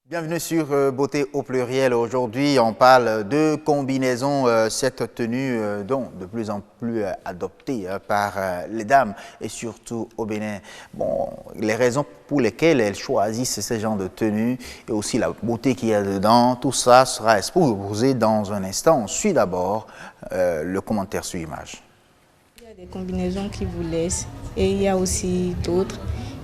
Bienvenue sur Beauté au pluriel. Aujourd'hui, on parle de combinaison, cette tenue donc de plus en plus adoptée par les dames et surtout au Bénin. Bon, les raisons pour lesquelles elles choisissent ce genre de tenue et aussi la beauté qu'il y a dedans, tout ça sera exposé dans un instant. On suit d'abord le commentaire sur image. Il y a des combinaisons qui vous laissent et il y a aussi d'autres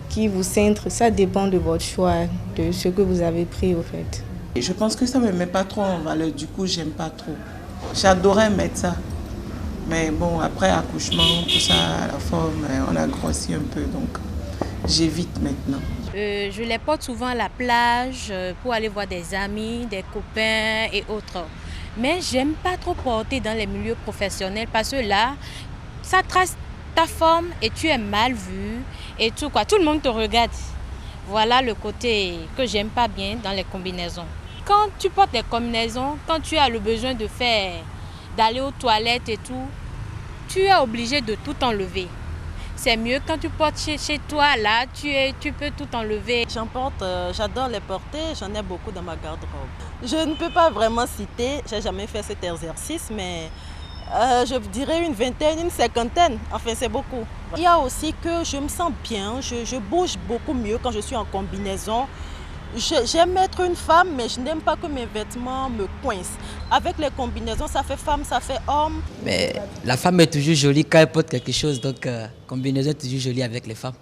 qui vous centrent. Ça dépend de votre choix, de ce que vous avez pris au fait. Et je pense que ça ne me met pas trop en valeur, du coup j'aime pas trop. J'adorais mettre ça. Mais bon, après accouchement, tout ça, la forme, on a grossi un peu, donc j'évite maintenant. Je les porte souvent à la plage pour aller voir des amis, des copains et autres. Mais j'aime pas trop porter dans les milieux professionnels parce que là, ça trace ta forme et tu es mal vu et tout quoi. Tout le monde te regarde. Voilà le côté que j'aime pas bien dans les combinaisons. Quand tu portes des combinaisons, quand tu as le besoin d'aller aux toilettes et tout, tu es obligé de tout enlever. C'est mieux quand tu portes chez toi, là, tu peux tout enlever. J'en porte, j'adore les porter, j'en ai beaucoup dans ma garde-robe. Je ne peux pas vraiment citer, j'ai jamais fait cet exercice, mais je dirais une vingtaine, une cinquantaine, enfin c'est beaucoup. Il y a aussi que je me sens bien, je bouge beaucoup mieux quand je suis en combinaison. J'aime être une femme, mais je n'aime pas que mes vêtements me coincent. Avec les combinaisons, ça fait femme, ça fait homme. Mais la femme est toujours jolie quand elle porte quelque chose, donc combinaison est toujours jolie avec les femmes.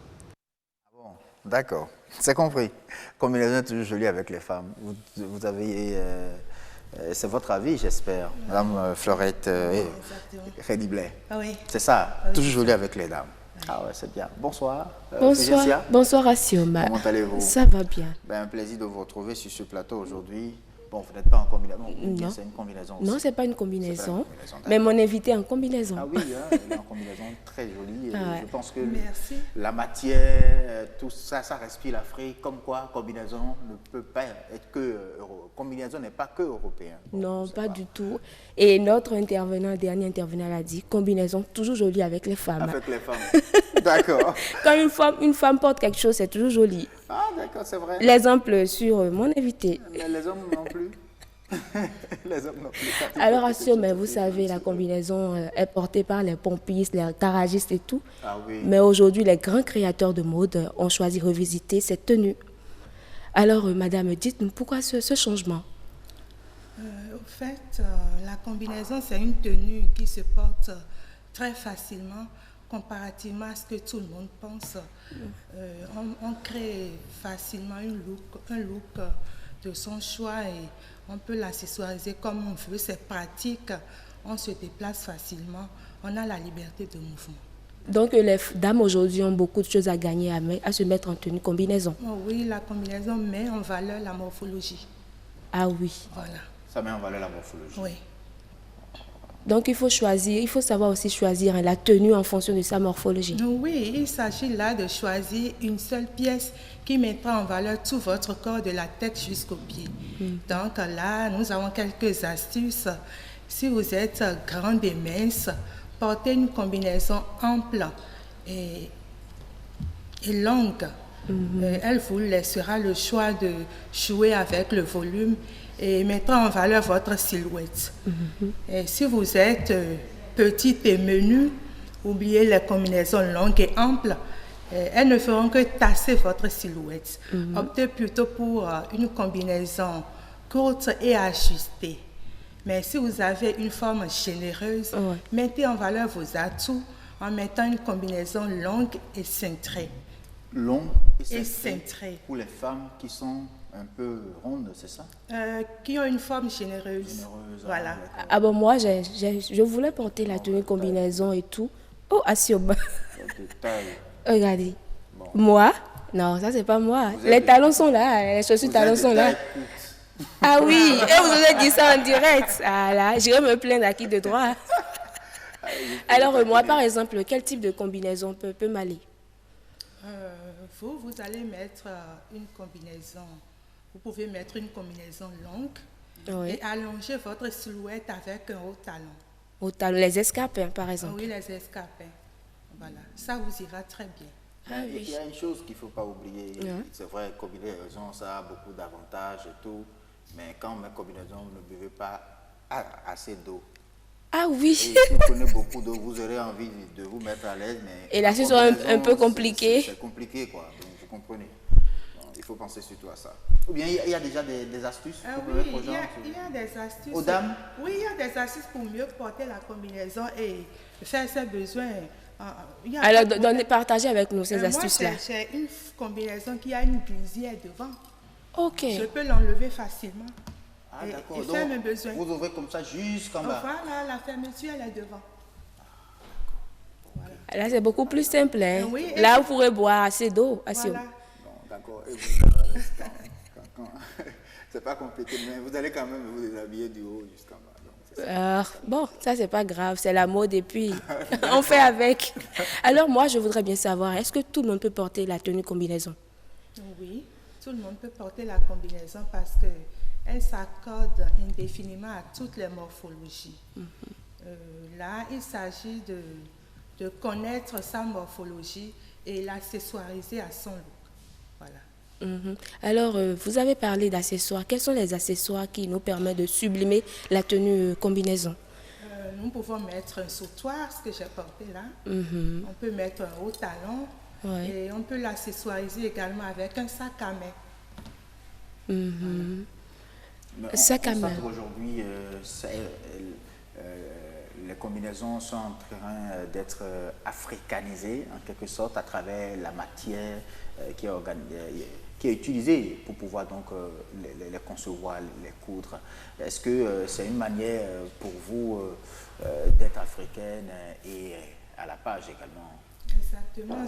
Bon, d'accord, c'est compris. Combinaison est toujours jolie avec les femmes. Vous avez... c'est votre avis, j'espère, Madame Fleurette Rediblet. Ah oui. C'est ça, toujours jolie avec les dames. Ah ouais, c'est bien. Bonsoir. Bonsoir, Félicia. bonsoir Asioma. Comment allez-vous? Ça va bien. Ben, un plaisir de vous retrouver sur ce plateau aujourd'hui. Bon, vous n'êtes pas en combinaison. Non. C'est une combinaison aussi. Non, ce n'est pas une combinaison, d'accord. mais mon invité est en combinaison. Ah oui, hein, elle est en combinaison très jolie. Et Ah ouais. je pense que Merci. la matière, tout ça, ça respire l'Afrique. Comme quoi, combinaison ne peut pas être que combinaison n'est pas que européen. Bon, Non, je sais pas du tout. Et notre intervenant, dernier intervenant l'a dit, combinaison toujours jolie avec les femmes. Avec les femmes. D'accord. Quand une femme porte quelque chose, c'est toujours joli. Ah, d'accord, c'est vrai. L'exemple sur mon invité. Mais les hommes non plus. Les hommes non plus. Alors, Asioma, vous savez, la combinaison est portée par les pompistes, les garagistes et tout. Ah oui. Mais aujourd'hui, les grands créateurs de mode ont choisi de revisiter cette tenue. Alors, madame, dites-nous pourquoi ce changement? Au fait, la combinaison, c'est une tenue qui se porte très facilement comparativement à ce que tout le monde pense. On crée facilement un look de son choix et on peut l'accessoiriser comme on veut. C'est pratique, on se déplace facilement, on a la liberté de mouvement. Donc, les dames aujourd'hui ont beaucoup de choses à gagner à se mettre en tenue combinaison. Oh oui, la combinaison met en valeur la morphologie. Ah oui. Voilà. Ça met en valeur la morphologie. Oui. Donc, il faut savoir aussi choisir la tenue en fonction de sa morphologie. Oui, il s'agit là de choisir une seule pièce qui mettra en valeur tout votre corps de la tête jusqu'aux pieds. Donc là, nous avons quelques astuces. Si vous êtes grande et mince, portez une combinaison ample et longue. Elle vous laissera le choix de jouer avec le volume et mettra en valeur votre silhouette. Et si vous êtes petite et menue, oubliez les combinaisons longues et amples. Elles ne feront que tasser votre silhouette. Optez plutôt pour une combinaison courte et ajustée. Mais si vous avez une forme généreuse, mettez en valeur vos atouts en mettant une combinaison longue et cintrée. Long Et cintrée. Pour les femmes qui sont un peu rondes, c'est ça? Qui ont une forme généreuse. Voilà. Ah bon, moi, je voulais porter la tenue combinaison et tout. Oh, Asioma. Regardez. Bon. Moi? Non, ça, c'est pas moi. Les talons sont là, les chaussures talons sont là. Ah oui, et vous avez dit ça en direct. Ah là, j'irai me plaindre à qui de droit. Alors, moi, par exemple, quel type de combinaison peut m'aller? Vous allez mettre une combinaison. Vous pouvez mettre une combinaison longue et allonger votre silhouette avec un haut talon. Au talon, les escarpins, par Ah exemple. oui, les escarpins. Voilà, ça vous ira très bien. Ah Il oui. y a une chose qu'il ne faut pas oublier. Ouais. C'est vrai, combinaison, ça a beaucoup d'avantages et tout. Mais quand on met combinaison, vous ne buvez pas assez d'eau. Ah Et oui. si vous prenez beaucoup d'eau, vous aurez envie de vous mettre à l'aise. Mais Et la en saison est un combinaison, peu compliquée. C'est compliqué, quoi. Donc, vous comprenez. Donc, il faut penser surtout à ça. Ou bien, il y a déjà des astuces Ah pour oui, permettre aux gens. il y a des astuces. Aux dames? Oui, il y a des astuces pour mieux porter la combinaison et faire ses besoins. Il y a Alors, pas de- partagez avec nous ces Moi, astuces-là. j'ai une combinaison qui a une glissière devant. Ok. Je peux l'enlever facilement. Ah, et d'accord. faire Donc, mes besoins. vous ouvrez comme ça jusqu'en bas. Voilà, la fermeture, elle est devant. Là, c'est beaucoup plus simple. Hein? Oui, et- Là, vous pourrez boire assez d'eau. Assez Voilà. Bon, d'accord. Et vous êtes à l'aise c'est pas compliqué, mais vous allez quand même vous déshabiller du haut jusqu'en bas. Donc, c'est ça. Bon, ça, c'est pas grave. C'est la mode et puis on fait avec. Alors, moi, je voudrais bien savoir, est-ce que tout le monde peut porter la tenue combinaison? Oui, tout le monde peut porter la combinaison parce qu'elle s'accorde indéfiniment à toutes les morphologies. Là, il s'agit de connaître sa morphologie et l'accessoiriser à son look. Voilà. Mhm. Alors, vous avez parlé d'accessoires. Quels sont les accessoires qui nous permettent de sublimer la tenue combinaison? Nous pouvons mettre un sautoir, ce que j'ai porté là. Mhm. On peut mettre un haut talon. Ouais. Et on peut l'accessoiriser également avec un sac à main. Mhm. Mais Sac à on constate main. qu'aujourd'hui, les combinaisons sont en train d'être africanisées, en quelque sorte, à travers la matière qui est utilisée pour pouvoir donc les concevoir, les coudre. Est-ce que c'est une manière pour vous d'être africaine et à la page également? Exactement,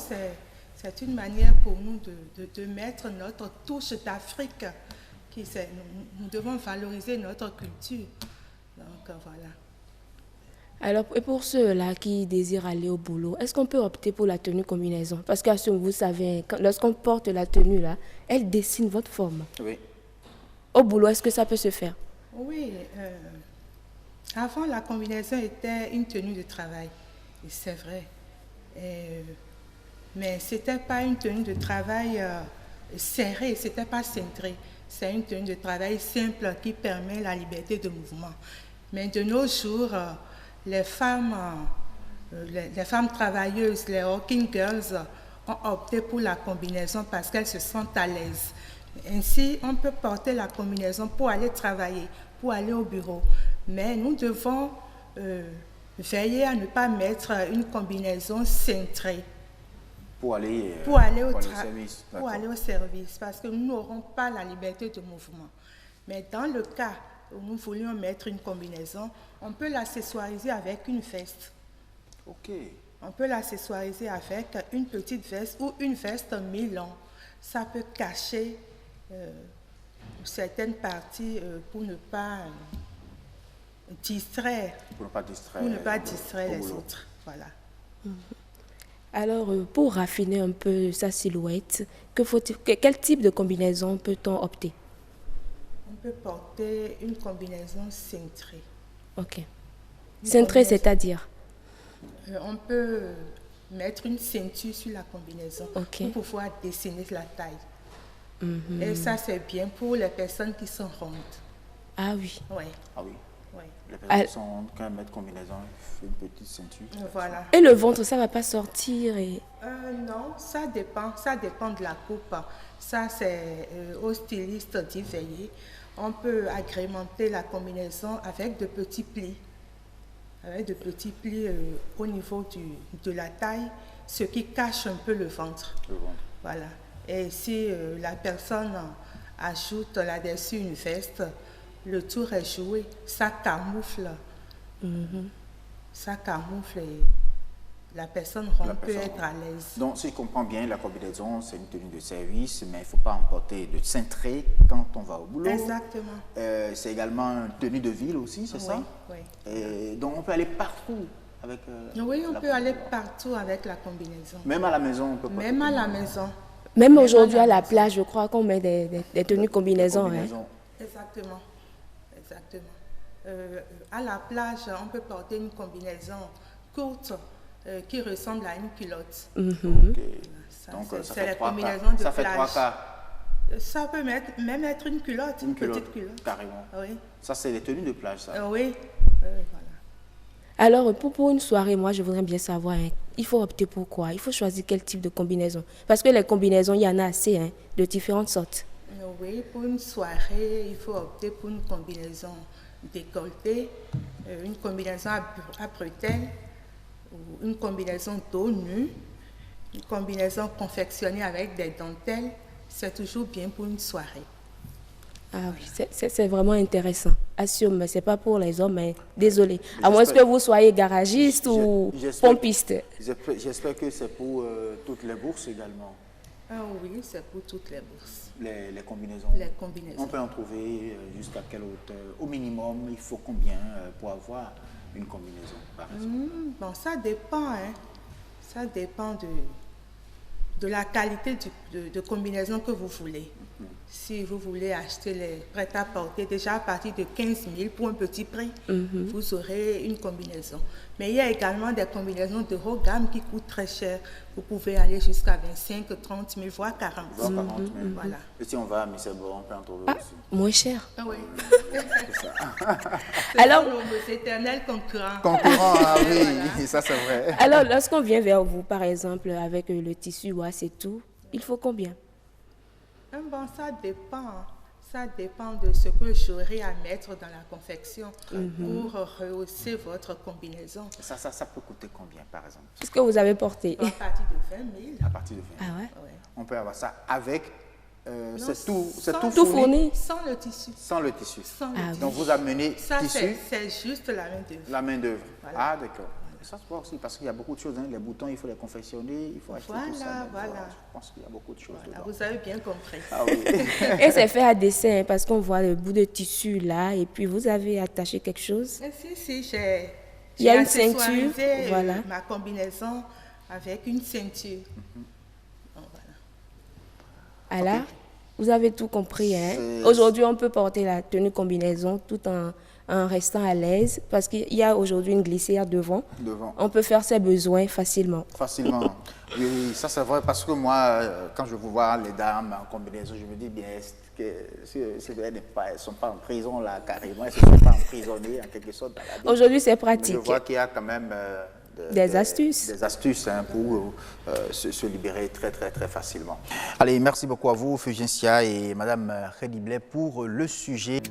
c'est une manière pour nous de mettre notre touche d'Afrique. Nous devons valoriser notre culture. Donc voilà. Alors, et pour ceux-là qui désirent aller au boulot, est-ce qu'on peut opter pour la tenue combinaison? Parce que vous savez, lorsqu'on porte la tenue là, elle dessine votre forme. Oui. Au boulot, est-ce que ça peut se faire? Oui, avant la combinaison était une tenue de travail, et c'est vrai. Mais ce n'était pas une tenue de travail serrée, ce n'était pas cintré. C'est une tenue de travail simple qui permet la liberté de mouvement. Mais de nos jours, les femmes travailleuses, les working girls, ont opté pour la combinaison parce qu'elles se sentent à l'aise. Ainsi, on peut porter la combinaison pour aller travailler, pour aller au bureau. Mais nous devons veiller à ne pas mettre une combinaison cintrée. Pour aller au service, parce que nous n'aurons pas la liberté de mouvement. Mais dans le cas où nous voulions mettre une combinaison, on peut l'accessoiriser avec une veste. Ok. On peut l'accessoiriser avec une petite veste ou une veste mi-long. Ça peut cacher certaines parties pour ne pas distraire. Pour ne pas distraire, les autres. Voilà. Alors, pour raffiner un peu sa silhouette, quel type de combinaison peut-on opter? On peut porter une combinaison cintrée. Ok. Cintrée, c'est-à-dire? On peut mettre une ceinture sur la combinaison pour pouvoir dessiner la taille. Et ça, c'est bien pour les personnes qui sont rondes. Ah oui. Oui. Ah oui. Oui. Les personnes qui sont rondes, quand elles mettent combinaison, il fait une petite ceinture. Voilà. Et le ventre, ça ne va pas sortir Non, ça dépend de la coupe. Ça, c'est au styliste d'y veiller. On peut agrémenter la combinaison avec de petits plis. Avec de petits plis au niveau de la taille, ce qui cache un peu le ventre. Voilà. Et si la personne ajoute là-dessus une veste, le tour est joué. Ça camoufle. Ça camoufle et la personne peut être à l'aise. Donc, si je comprends bien, la combinaison, c'est une tenue de service, mais il ne faut pas emporter de cintré quand on va au boulot. Exactement. C'est également une tenue de ville aussi, c'est ça? Oui. Et donc, on peut aller partout avec oui, on peut aller partout avec la combinaison. Même à la maison, on peut pas. Même à la maison. Même aujourd'hui à la plage, je crois qu'on met des tenues combinaisons. Exactement. À la plage, on peut porter une combinaison courte qui ressemble à une culotte. Donc, ça c'est fait la 3 combinaison quarts. de Ça fait plage. 3 quarts. Ça peut même être une culotte, une petite culotte. Carrément. Oui. Ça, c'est les tenues de plage, ça. Oui. Voilà. Alors, pour une soirée, moi, je voudrais bien savoir, hein, il faut opter pour quoi? Il faut choisir quel type de combinaison? Parce que les combinaisons, il y en a assez, hein, de différentes sortes. Oui, pour une soirée, il faut opter pour une combinaison décolletée, une combinaison à bretelles, ou une combinaison dos nu, une combinaison confectionnée avec des dentelles. C'est toujours bien pour une soirée. Ah oui, c'est vraiment intéressant. Assume, mais ce n'est pas pour les hommes, mais désolé. À moins que vous soyez garagiste ou pompiste. J'espère que c'est pour toutes les bourses également. Ah oui, c'est pour toutes les bourses. Les combinaisons. Les combinaisons. On peut en trouver jusqu'à quelle hauteur? Au minimum, il faut combien pour avoir une combinaison, par exemple? Bon, ça dépend, hein. Ça dépend de la qualité de combinaison que vous voulez. Si vous voulez acheter les prêt-à-porter, déjà à partir de 15 000 pour un petit prix, vous aurez une combinaison. Mais il y a également des combinaisons de haut gamme qui coûtent très cher. Vous pouvez aller jusqu'à 25 000, 30 000, voire 40 000. Voire 40 000. Voilà. Et si on va à Missebo, on peut en trouver aussi. Moins cher. Ah oui. Alors, nos éternels concurrents. Concurrent, ah oui, Voilà. ça c'est vrai. Alors, lorsqu'on vient vers vous, par exemple, avec le tissu, ouais, c'est tout, il faut combien? Bon, ça dépend. Ça dépend de ce que j'aurai à mettre dans la confection pour rehausser votre combinaison. Ça peut coûter combien, par exemple? Qu'est-ce que vous avez porté? À partir de 20 000. À partir de 20 000. Ah ouais? Ouais. On peut avoir ça avec... c'est tout Tout fourni? Sans le tissu. Sans le tissu. Sans le Ah tissu. Donc vous amenez Ça, tissu, c'est juste la main d'œuvre. la main d'œuvre. Voilà. Ah d'accord. Ça se voit aussi parce qu'il y a beaucoup de choses. Hein. Les boutons, il faut les confectionner, il faut acheter tout ça. Voilà. Je pense qu'il y a beaucoup de choses dedans. Vous avez bien compris. Ah oui. Et c'est fait à dessin, hein, parce qu'on voit le bout de tissu là, et puis vous avez attaché quelque chose. Si, Il y a j'ai une ceinture, accessoirisé, voilà. ma combinaison avec une ceinture. Donc, voilà. Alors, vous avez tout compris. Hein? C'est- Aujourd'hui, on peut porter la tenue combinaison tout en restant à l'aise, parce qu'il y a aujourd'hui une glissière devant. Devant. On peut faire ses besoins facilement. Facilement. Oui, ça c'est vrai parce que moi, quand je vois les dames en combinaison, je me dis bien, elles ne sont pas en prison là, carrément, elles ne se sont pas emprisonnées en quelque sorte. Dans la vie. Aujourd'hui, c'est Mais pratique. je vois qu'il y a quand même Des astuces. Des astuces hein, pour se libérer très facilement. Allez, merci beaucoup à vous, Fulgencia et Madame Khediblet, pour le sujet.